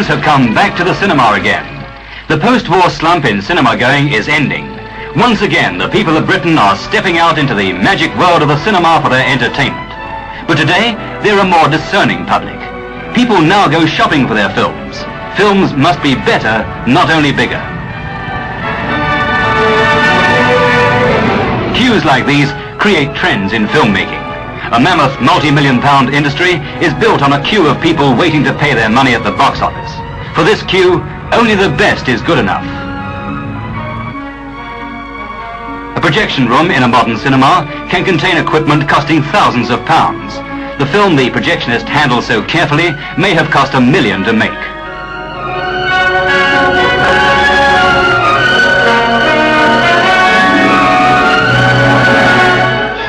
Viewers have come back to the cinema again. The post-war slump in cinema going is ending. Once again, the people of Britain are stepping out into the magic world of the cinema for their entertainment. But today, they're a more discerning public. People now go shopping for their films. Films must be better, not only bigger. Cues like these create trends in filmmaking. A mammoth multi-million-pound industry is built on a queue of people waiting to pay their money at the box office. For this queue, only the best is good enough. A projection room in a modern cinema can contain equipment costing thousands of pounds. The film the projectionist handles so carefully may have cost $1 million to make.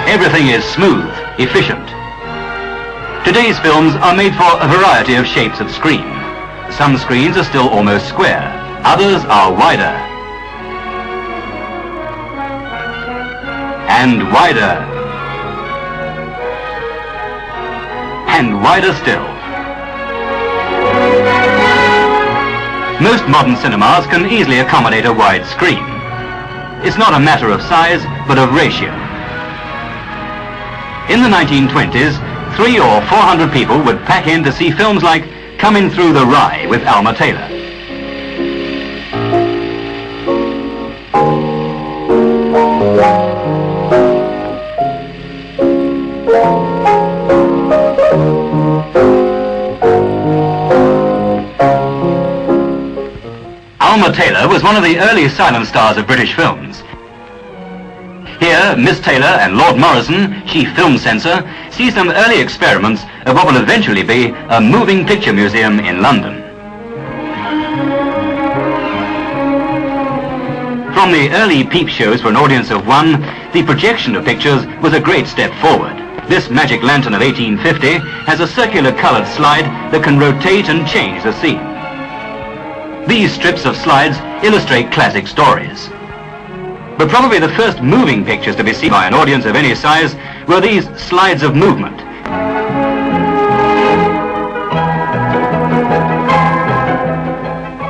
Everything is smooth, efficient. Today's films are made for a variety of shapes of screen. Some screens are still almost square, others are wider. And wider. And wider still. Most modern cinemas can easily accommodate a wide screen. It's not a matter of size, but of ratio. In the 1920s, 300 or 400 people would pack in to see films like Coming Through the Rye with Alma Taylor. Alma Taylor was one of the early silent stars of British films. Here, Miss Taylor and Lord Morrison, chief film censor, see some early experiments of what will eventually be a moving picture museum in London. From the early peep shows for an audience of one, the projection of pictures was a great step forward. This magic lantern of 1850 has a circular colored slide that can rotate and change the scene. These strips of slides illustrate classic stories. But probably the first moving pictures to be seen by an audience of any size were these slides of movement.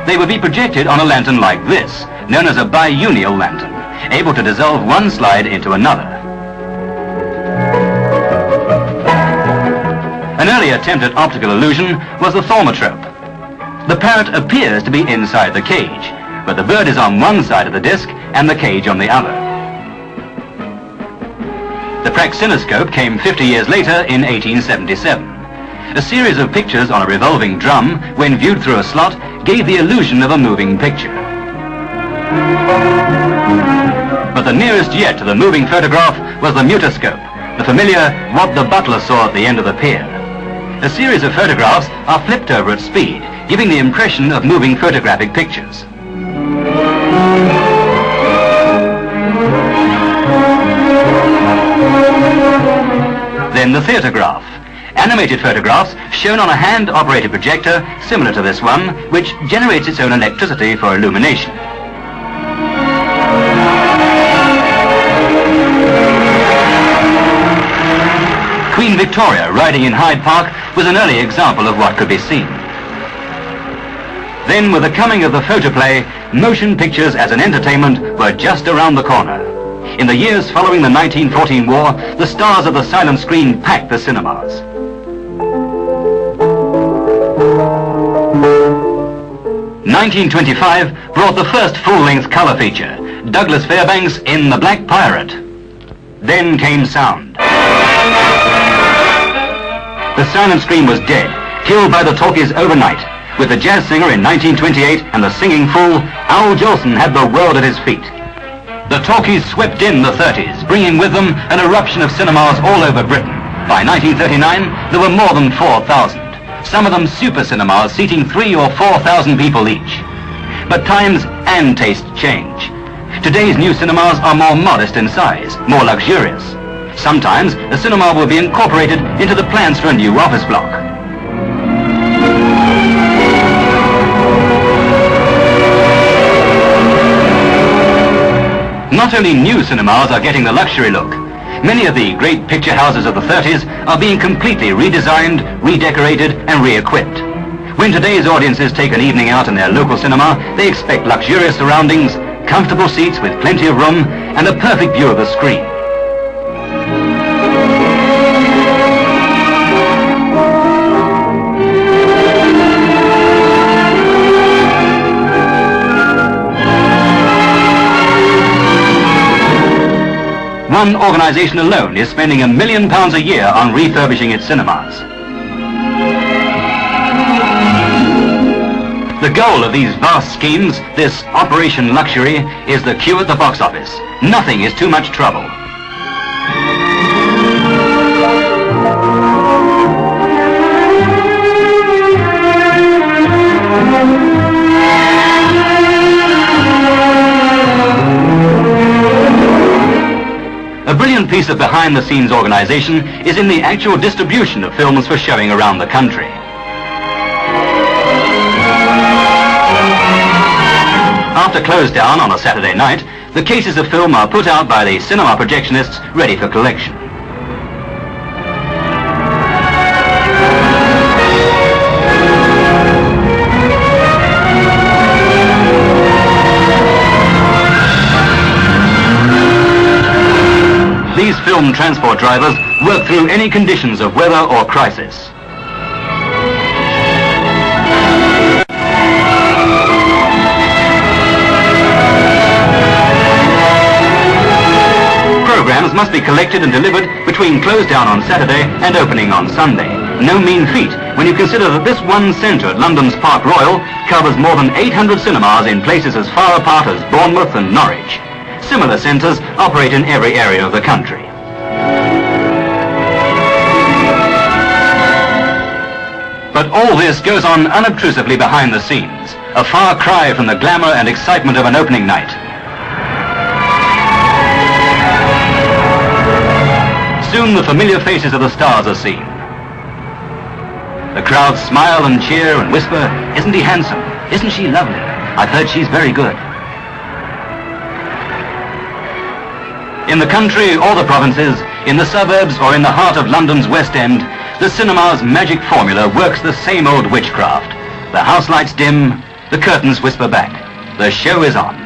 They would be projected on a lantern like this, known as a biunial lantern, able to dissolve one slide into another. An early attempt at optical illusion was the thaumatrope. The parrot appears to be inside the cage, but the bird is on one side of the disc and the cage on the other. The praxinoscope came 50 years later in 1877. A series of pictures on a revolving drum, when viewed through a slot, gave the illusion of a moving picture. But the nearest yet to the moving photograph was the mutoscope, the familiar what the butler saw at the end of the pier. A series of photographs are flipped over at speed, giving the impression of moving photographic pictures. Then the theatrograph. Animated photographs shown on a hand-operated projector similar to this one, which generates its own electricity for illumination. Queen Victoria riding in Hyde Park was an early example of what could be seen. Then, with the coming of the photoplay, motion pictures as an entertainment were just around the corner. In the years following the 1914 war, the stars of the silent screen packed the cinemas. "1925 brought the first full-length color feature, Douglas Fairbanks in The Black Pirate. Then came sound. The silent screen was dead, killed by the talkies overnight. With the jazz singer in 1928 and the singing fool, Al Jolson had the world at his feet. The talkies swept in the 30s, bringing with them an eruption of cinemas all over Britain. By 1939, there were more than 4,000. Some of them super cinemas seating 3,000 or 4,000 people each. But times and tastes change. Today's new cinemas are more modest in size, more luxurious. Sometimes a cinema will be incorporated into the plans for a new office block. Not only new cinemas are getting the luxury look, many of the great picture houses of the 30s are being completely redesigned, redecorated and re-equipped. When today's audiences take an evening out in their local cinema, they expect luxurious surroundings, comfortable seats with plenty of room, and a perfect view of the screen. One organisation alone is spending £1 million a year on refurbishing its cinemas. The goal of these vast schemes, this Operation Luxury, is the queue at the box office. Nothing is too much trouble. A brilliant piece of behind-the-scenes organisation is in the actual distribution of films for showing around the country. After close down on a Saturday night, the cases of film are put out by the cinema projectionists ready for collection. These film transport drivers work through any conditions of weather or crisis. Programs must be collected and delivered between close down on Saturday and opening on Sunday. No mean feat when you consider that this one centre at London's Park Royal covers more than 800 cinemas in places as far apart as Bournemouth and Norwich. Similar centres operate in every area of the country. But all this goes on unobtrusively behind the scenes, a far cry from the glamour and excitement of an opening night. Soon the familiar faces of the stars are seen. The crowds smile and cheer and whisper, "Isn't he handsome? Isn't she lovely? I've heard she's very good." In the country or the provinces, in the suburbs or in the heart of London's West End, the cinema's magic formula works the same old witchcraft. The house lights dim, the curtains whisper back. The show is on.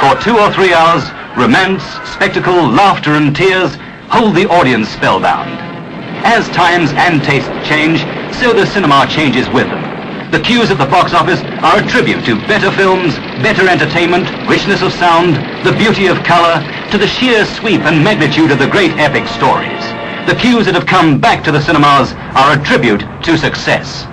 For 2 or 3 hours, romance, spectacle, laughter and tears hold the audience spellbound. As times and tastes change, so the cinema changes with them. The queues at the box office are a tribute to better films, better entertainment, richness of sound, the beauty of colour, to the sheer sweep and magnitude of the great epic stories. The queues that have come back to the cinemas are a tribute to success.